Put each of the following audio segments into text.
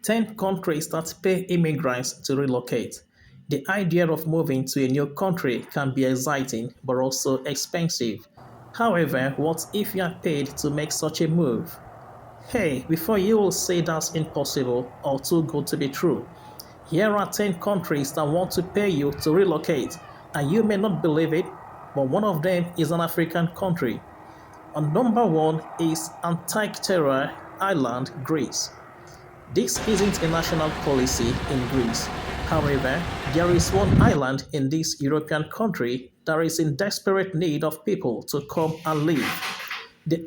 10 countries that pay immigrants to relocate. The idea of moving to a new country can be exciting but also expensive. However, what if you are paid to make such a move? Hey, before you will say that's impossible or too good to be true, here are 10 countries that want to pay you to relocate, and you may not believe it, but one of them is an African country. On number one is Antarctica Island, Greece. This isn't a national policy in Greece. However, there is one island in this European country that is in desperate need of people to come and live. The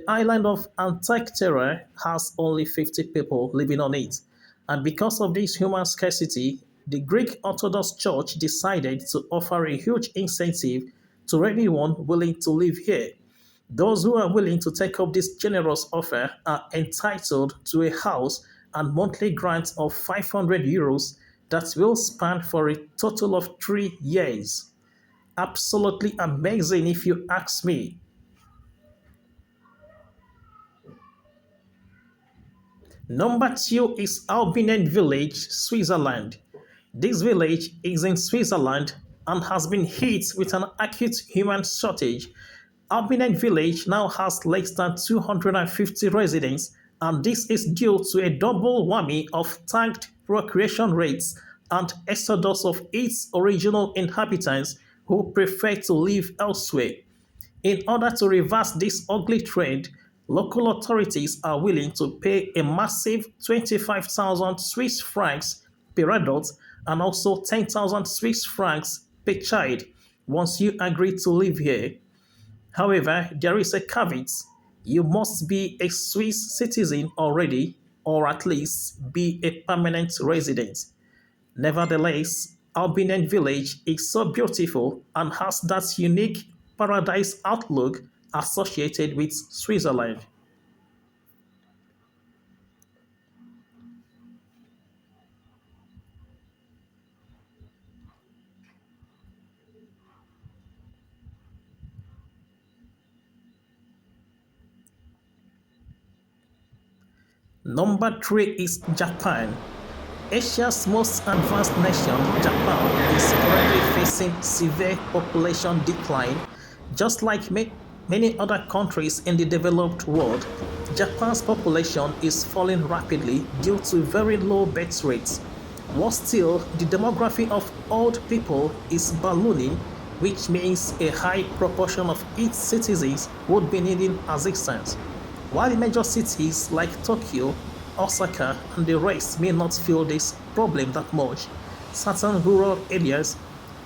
island of Antarctica has only 50 people living on it, and because of this human scarcity, the Greek Orthodox Church decided to offer a huge incentive to anyone willing to live here. Those who are willing to take up this generous offer are entitled to a house and monthly grant of €500 that will span for a total of 3 years. Absolutely amazing if you ask me. Number two is Albinen Village, Switzerland. This village is in Switzerland and has been hit with an acute human shortage. Albinen Village now has less than 250 residents, and this is due to a double whammy of tanked procreation rates and exodus of its original inhabitants who prefer to live elsewhere. In order to reverse this ugly trend, local authorities are willing to pay a massive 25,000 Swiss francs per adult and also 10,000 Swiss francs per child once you agree to live here. However, there is a caveat. You must be a Swiss citizen already, or at least be a permanent resident. Nevertheless, Albinian Village is so beautiful and has that unique paradise outlook associated with Switzerland. Number three is Japan. Asia's most advanced nation, Japan, is currently facing severe population decline. Just like many other countries in the developed world, Japan's population is falling rapidly due to very low birth rates. Worse still, the demography of old people is ballooning, which means a high proportion of its citizens would be needing assistance. While major cities like Tokyo, Osaka, and the rest may not feel this problem that much, certain rural areas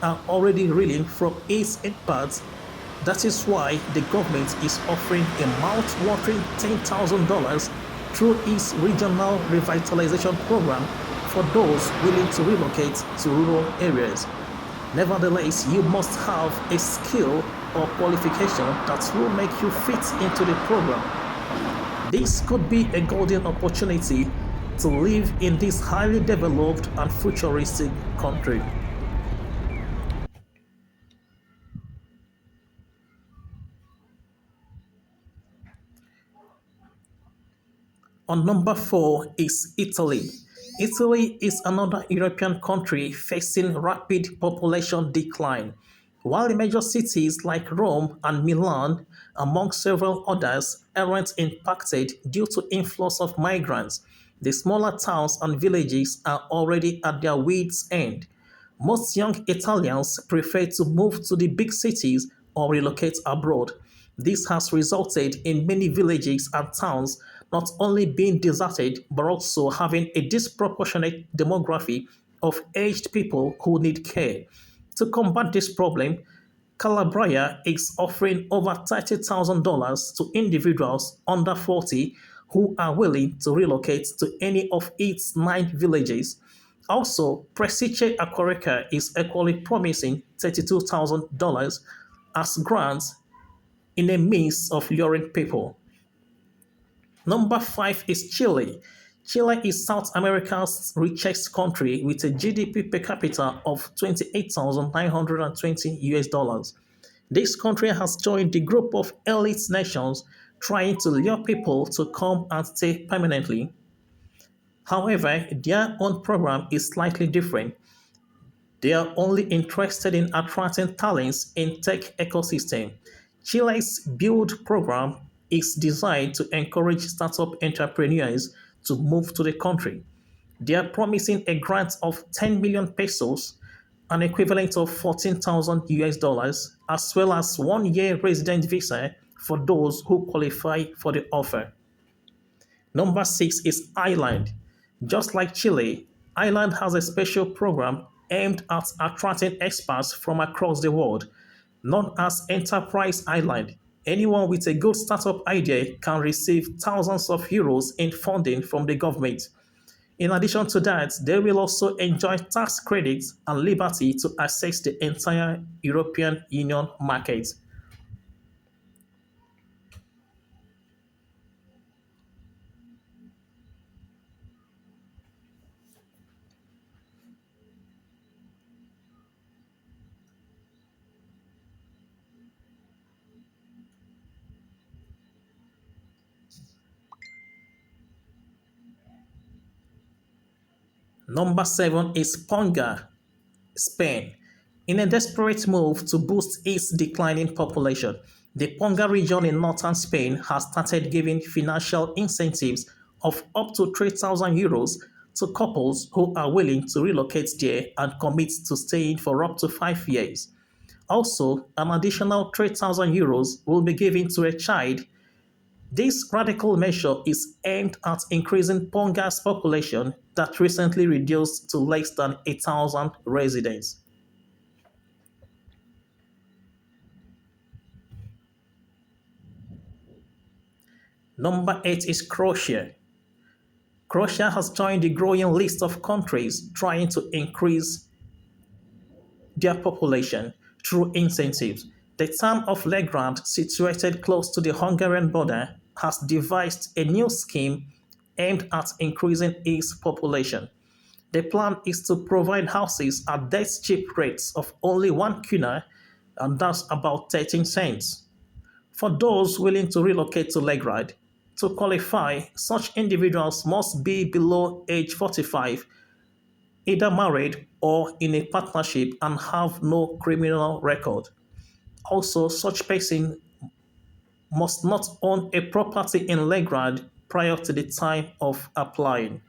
are already reeling from its impact. That is why the government is offering a mouth-watering $10,000 through its regional revitalization program for those willing to relocate to rural areas. Nevertheless, you must have a skill or qualification that will make you fit into the program. This could be a golden opportunity to live in this highly developed and futuristic country. On number four is Italy. Italy is another European country facing rapid population decline. While the major cities like Rome and Milan, among several others, aren't impacted due to influx of migrants, the smaller towns and villages are already at their wits' end. Most young Italians prefer to move to the big cities or relocate abroad. This has resulted in many villages and towns not only being deserted but also having a disproportionate demography of aged people who need care. To combat this problem, Calabria is offering over $30,000 to individuals under 40 who are willing to relocate to any of its 9 villages. Also, Presice Aquarica is equally promising $32,000 as grants in a means of luring people. Number five is Chile. Chile is South America's richest country with a GDP per capita of 28,920 US dollars. This country has joined the group of elite nations trying to lure people to come and stay permanently. However, their own program is slightly different. They are only interested in attracting talents in tech ecosystem. Chile's Build program is designed to encourage startup entrepreneurs to move to the country. They are promising a grant of 10 million pesos, an equivalent of 14,000 US dollars, as well as 1 year resident visa for those who qualify for the offer. Number six is Ireland. Just like Chile, Ireland has a special program aimed at attracting experts from across the world, known as Enterprise Ireland. Anyone with a good startup idea can receive thousands of euros in funding from the government. In addition to that, they will also enjoy tax credits and liberty to access the entire European Union market. Number seven is Ponga, Spain. In a desperate move to boost its declining population, the Ponga region in northern Spain has started giving financial incentives of up to 3,000 euros to couples who are willing to relocate there and commit to staying for up to 5 years. Also, an additional 3,000 euros will be given to a child. This radical measure is aimed at increasing Ponga's population that recently reduced to less than 1,000 residents. Number eight is Croatia. Croatia has joined the growing list of countries trying to increase their population through incentives. The town of Legrand, situated close to the Hungarian border, has devised a new scheme aimed at increasing its population. The plan is to provide houses at dead cheap rates of only 1 kuna, and that's about 13 cents. For those willing to relocate to Legrad, to qualify, such individuals must be below age 45, either married or in a partnership, and have no criminal record. Also, such person must not own a property in Legrad prior to the time of applying.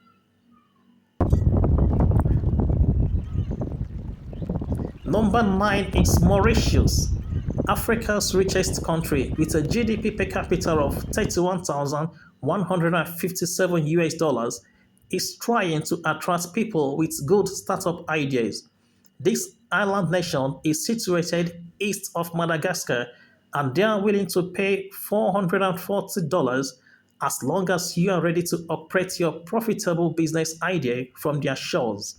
Number nine is Mauritius, Africa's richest country with a GDP per capita of 31,157 US dollars, is trying to attract people with good startup ideas. This island nation is situated east of Madagascar, and they are willing to pay $440 as long as you are ready to operate your profitable business idea from their shores.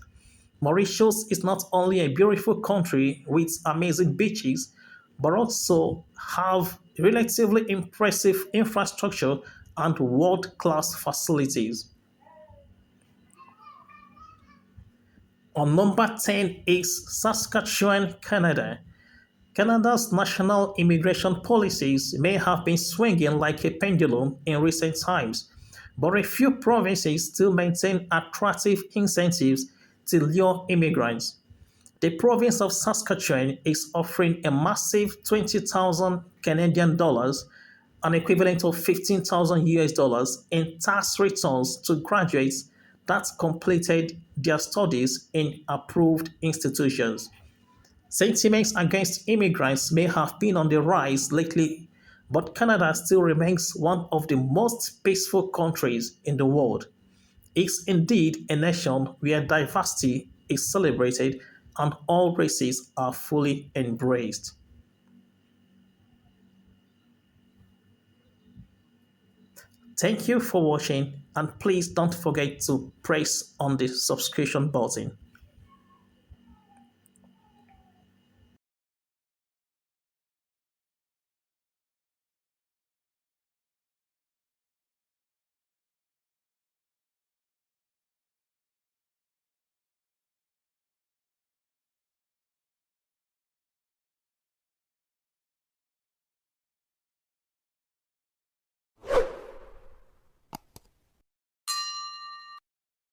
Mauritius is not only a beautiful country with amazing beaches, but also have relatively impressive infrastructure and world-class facilities. On number 10 is Saskatchewan, Canada. Canada's national immigration policies may have been swinging like a pendulum in recent times, but a few provinces still maintain attractive incentives to lure immigrants. The province of Saskatchewan is offering a massive 20,000 Canadian dollars, an equivalent of 15,000 US dollars, in tax returns to graduates that completed their studies in approved institutions. Sentiments against immigrants may have been on the rise lately, but Canada still remains one of the most peaceful countries in the world. It's indeed a nation where diversity is celebrated and all races are fully embraced. Thank you for watching, and please don't forget to press on the subscription button.